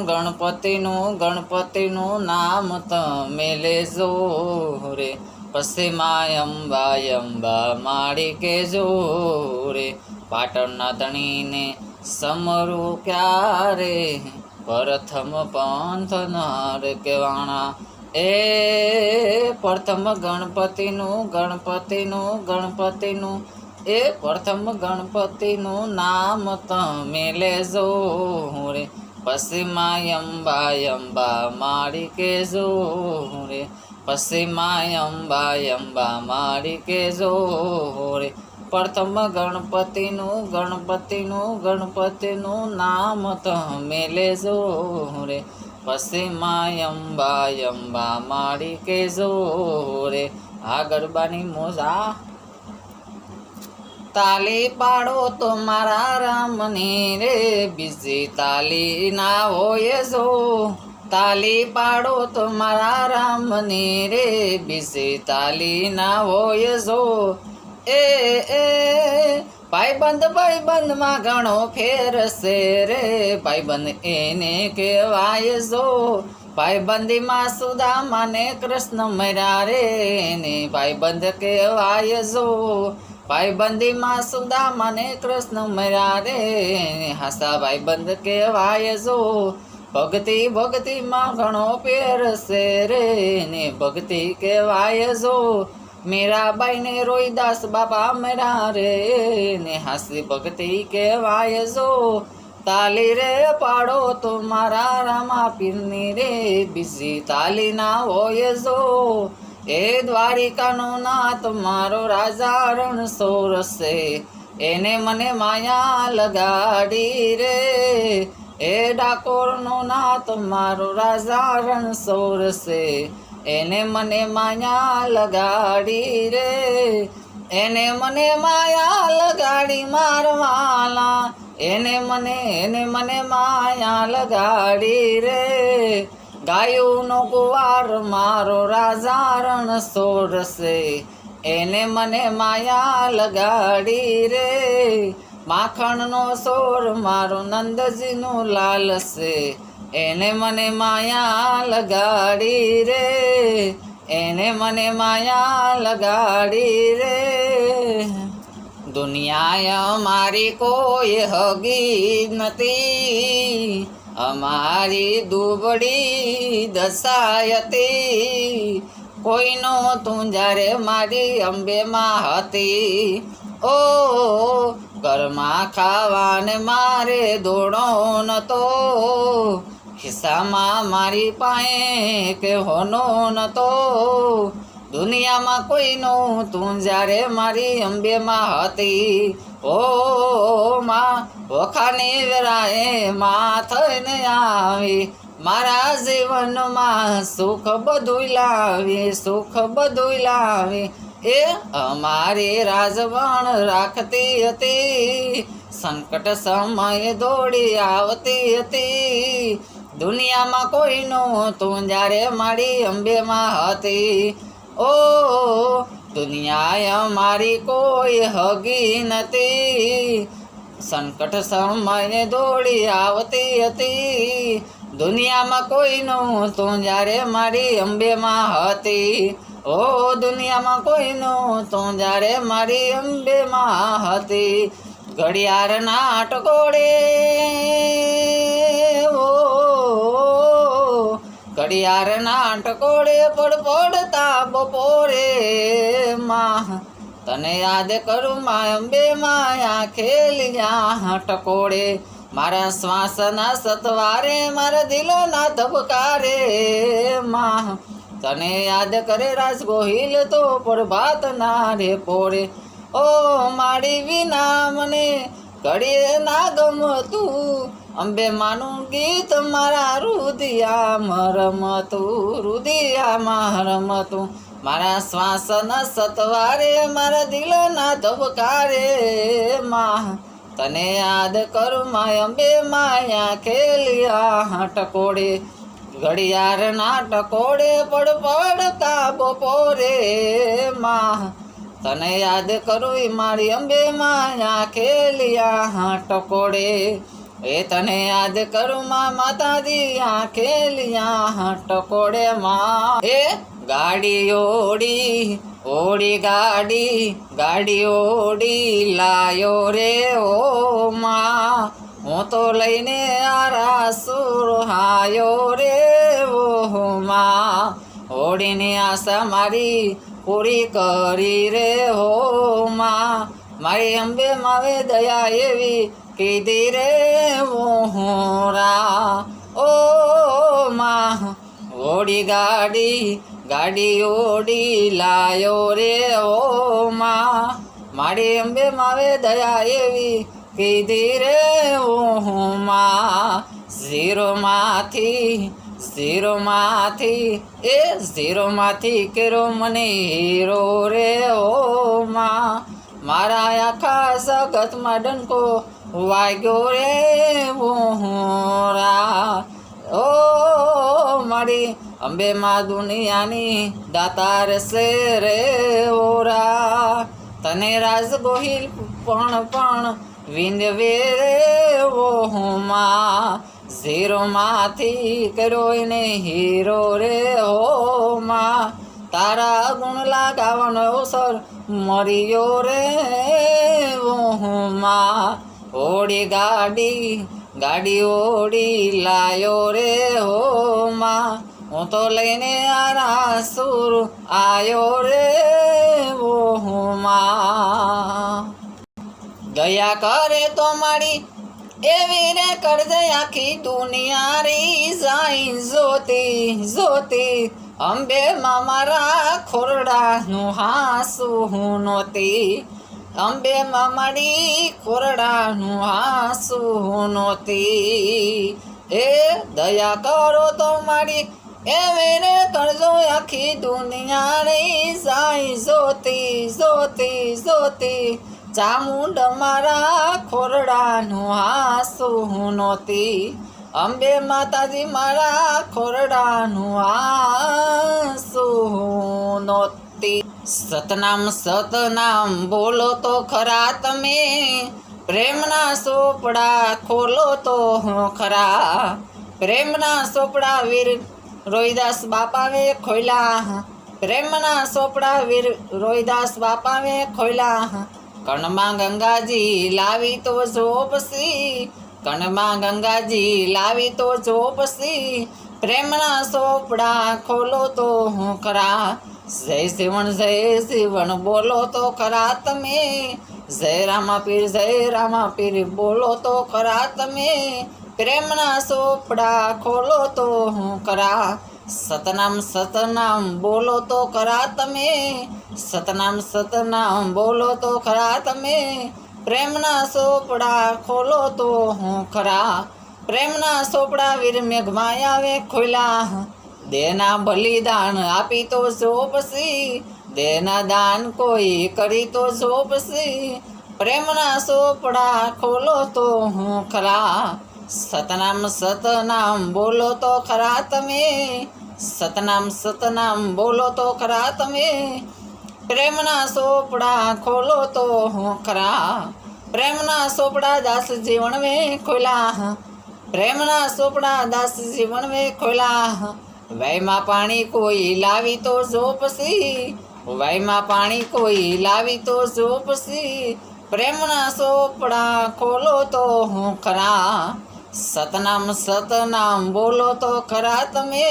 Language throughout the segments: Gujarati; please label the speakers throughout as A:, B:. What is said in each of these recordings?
A: ગણપતિનું નામ તમે લેજો રે, પછી અંબા અંબા માડી કેજો રે. પાટણના ધણીને સમરું ક્યારે, પ્રથમ પંથ નર કેવાણા. એ પ્રથમ ગણપતિનું એ પ્રથમ ગણપતિનું નામ તમે લેજો રે, પછી અંબા માડી કેજો રે, પછી અંબા માડી કેજો રે. પ્રથમ ગણપતિનું નામ તમે લેજો રે, પછી અંબા માડી કેજો રે. આ ગરબાની મોજા તાલી પાડો તો મારા રામની રે, બીજી તાલી ના હોય જો. તાલી પાડો તો મારા રામની રે, બીજી તાલી ના હોય જો. એ ભાઈબંધમાં ઘણો ફેર છે રે, ભાઈબંધ એને કહેવાય જો. ભાઈબંધીમાં સુદામાને કૃષ્ણ મર્યા રે, ને ભાઈબંધ કહેવાય જો. ભાઈબંધીમાં સુદામાને કૃષ્ણ મર્યા રે, હાસા ભાઈબંધ કહેવાય જો. ભક્તિમાં ઘણો ફેર છે રે, ને ભક્તિ કહેવાય જો. મીરાબાઈ ને રોહિદાસ બાપા મર્યા રે, ને હાસી ભક્તિ કહેવાય જો. તાલી રે પાડો તો મારા રામા પીરની રે, બીજી તાલી ના હોય જો. એ દ્વારિકાનો નાથ મારો રાજા રણછોડ છે, એને મને માયા લગાડી રે. એ ડાકોરનો નાથ મારો રાજા રણછોડ છે, એને મને માયા લગાડી રે. એને મને માયા લગાડી મારવાલા, એને મને માયા લગાડી રે. ગાયુંનો કુંવાર મારો રાજા રણછોડ છે, એને મને માયા લગાડી રે. માખણનો સોર મારો નંદજીનું લાલ છે, એને મને માયા લગાડી રે. એને મને માયા લગાડી રે. દુનિયા અમારી કોઈ હગી નથી, અમારી દુબળી દશાયતી. કોઈનો તું જ્યારે મારી અંબેમાં હતી, ઓ ઘરમાં ખાવાને મારે દોડો નતો. ખિસ્સામાં મારી પાસે કે હોનો નતો. દુનિયામાં કોઈનું તું જ્યારે મારી અંબેમાં હતી, ઓ માં વખાની વેરાએ માં થઈને આવી. મારા જીવનમાં સુખ બધું લાવી. એ અમારી રાજવણ રાખતી હતી, સંકટ સમયે દોડી આવતી હતી. દુનિયામાં કોઈનું તું જ્યારે મારી અંબેમાં હતી, ઓ દુનિયા અમારી કોઈ હગી નથી. સંકટ સમયે દોડી આવતી હતી. દુનિયામાં કોઈનું તું જ્યારે મારી અંબેમાં હતી, ઓ દુનિયામાં કોઈનું તું જ્યારે મારી અંબેમાં હતી. ઘડિયાળના ટકોડે, ઓ ઘડિયાળના ટકોડે પડતા બપોરે માં તને યાદ કરું માં અંબે માયા ખેલિયા ટકોડે. મારા શ્વાસના સતવારે મારા દિલના ધબકારે માં તને યાદ કરે રાજ ગોહિલ તો પ્રભાત ના રે પોરે. ઓ મારી વિના મને ઘડીએ ના ગમતું, અંબે માનું ગીત મારા રુદિયામાં રમતું. મારા શ્વાસના સતવારે મારા દિલના ધબકારે માં તને યાદ કરું માં અંબે માયા ખેલિયા ટકોડે. ઘડિયાળના ટકોડે પડતા બપોરે માં તને યાદ કરું મારી અંબે માયા ખેલિયા ટકોડે. એ તને યાદ કરું માં માતાજી આંખે લિયા ટકોડે માં એ ગાડી ઓડી ઓડી ગાડી ઓડી લાયો રે ઓ માં હું તો લઈને આરા સુરહાયો રે ઓ માં ઓડીની આશા મારી પૂરી કરી રે હો માં મારી અંબે માવે દયા એવી કીધી રે મોહરા ઓ માં ઓડી ગાડી ઓડી લાયો રે ઓ માં મારી અંબે માવે દયા એવી કીધી રે ઓ માં ઝીરોમાંથી કેરો મને હીરો રે ઓ માં મારા આખા સગતમાં ડંકો વાગ્યો રે મોહરા ઓ મારી અંબે માં દુનિયાની દાતાર છે રે ઓરા તને રાજ ગોહિલ પણ વિંદવે રે ઓ માં ઝીરોમાંથી કર્યો એને હીરો રે હો માં તારા ગુણ લાગાવાનો અવસર મર્યો રે ઓ માં ઓડી ગાડી ઓડી લાયો રે હો માં હું તો લઈને આરા સુર આયો રે ઓ માં દયા કરે તો મારી એવી રે કરજે આખી દુનિયા રી જાય જોતી અંબે માં મારા ખોરડાનું હાસું નહોતી અંબે માં મારી ખોરડાનું હાસું નહોતી એ દયા કરો તો મારી એવી રે કરજો આખી દુનિયા રી જાય જોતી ચામુંડ મારા ખોરડાનું હાસું નહોતી અંબે માતાજી મારા ખોરડાનું હાસું નહોતી સતનામ બોલો તો ખરા તમે પ્રેમના સોપડા ખોલો તો ખરા પ્રેમના સોપડા વીર રોહિદાસ બાપાવે ખોલ્યા પ્રેમના સોપડા વીર રોહિદાસ બાપાવે ખોલ્યા કણમાં ગંગાજી લાવી તો જોપસી કણમાં ગંગાજી લાવી તો જોપસી પ્રેમના સોપડા ખોલો તો હું ખરા જય શિવણ બોલો તો ખરા તમે જય રામા પીર બોલો તો ખરા તમે પ્રેમના સોપડા ખોલો તો હું ખરા સતનામ બોલો તો ખરા તમે સતનામ બોલો તો ખરા તમે પ્રેમના સોપડા ખોલો તો હું ખરા પ્રેમના સોપડા વીર મેઘમાં આવે ખોલ્યા દેના બલિદાન આપી તો જોપસી દેના દાન કોઈ કરી તો જોપસી પ્રેમના સોપડા ખોલો તો હું ખરા સતનામ બોલો તો ખરા તમે સતનામ બોલો તો ખરા તમે પ્રેમના સોપડા ખોલો તો હું ખરા પ્રેમના સોપડા દાસ જીવન વે ખોલ્યા પ્રેમના સોપડા દાસ જીવન વે ખોલ્યા વયમાં પાણી કોઈ લાવી તો જોપસી વયમાં પાણી કોઈ લાવી તો જોપસી પ્રેમના સોપડા ખોલો તો હું ખરા સતનામ બોલો તો ખરા તમે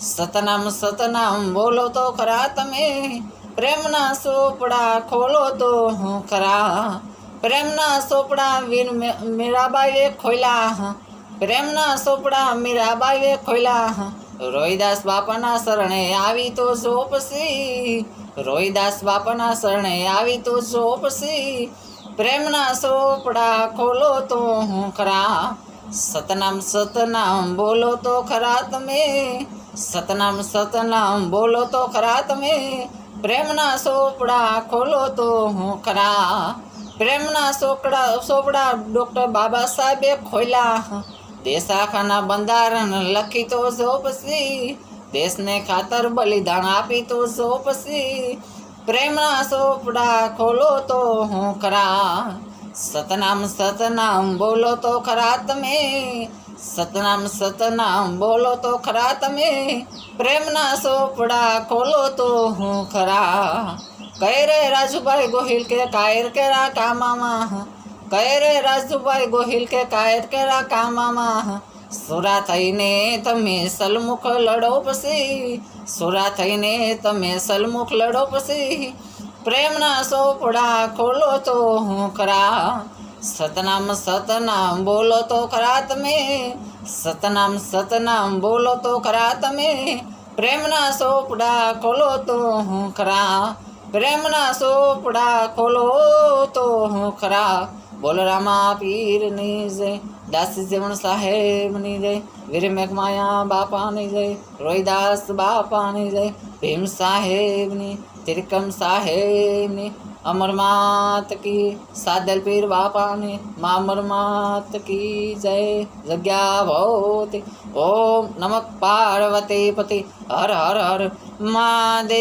A: સતનામ બોલો તો ખરા તમે પ્રેમના સોપડા ખોલો તો હું ખરા પ્રેમના સોપડા વીર મીરાબાઈએ ખોલ્યા પ્રેમના સોપડા મીરાબાઈએ ખોલ્યા રોહિદાસ બાપાના શરણે આવી તો જોપસી રોહિદાસ બાપાના શરણે આવી તો જોપસી પ્રેમના સોપડા ખોલો તો હું ખરા સતનામ બોલો તો ખરા તમે સતનામ બોલો તો ખરા તમે પ્રેમના સોપડા ખોલો તો હું ખરા પ્રેમના સોપડા ડૉક્ટર બાબા સાહેબે ખોલ્યા દેશાખાના બંધારણ લખી તો જોપસી દેશને ખાતર બલિદાન આપી તો જોપસી પ્રેમના સોપડા ખોલો તો હું ખરા સતનામ બોલો તો ખરા તમે, સતનામ બોલો તો ખરા તમે, પ્રેમના સોપડા ખોલો તો હું ખરા. કહે રે રાજુભાઈ ગોહિલ કે કાયર કેરા કામામાં, કહે રે રાજુભાઈ ગોહિલ કે કાયર કેરા કામામાં, સુરા થઈને તમે સલમુખ લડો પછી, સુરા થઈને તમે સલમુખ લડો પછી, પ્રેમના સોપડા ખોલો તો હું ખરા. સતનામ બોલો તો ખરા તમે, સતનામ બોલો તો ખરા તમે, પ્રેમના સોપડા ખોલો તો હું ખરા, પ્રેમના સોપડા ખોલો તો હું ખરા. બોલ રામા પીરની જય, દાસી જીવણ સાહેબની જય, વીર મેઘમાયા બાપાની જય, રોહિદાસ બાપાની જય, ભીમ સાહેબની, ત્રિકમ સાહેબની, અમર માત કી, સાદલ પીર બાપાની, મામર માત કી જય. જગ્યા ભૌતિ. ઓમ નમઃ પાર્વતી પતિ હર હર હર મહાદેવ.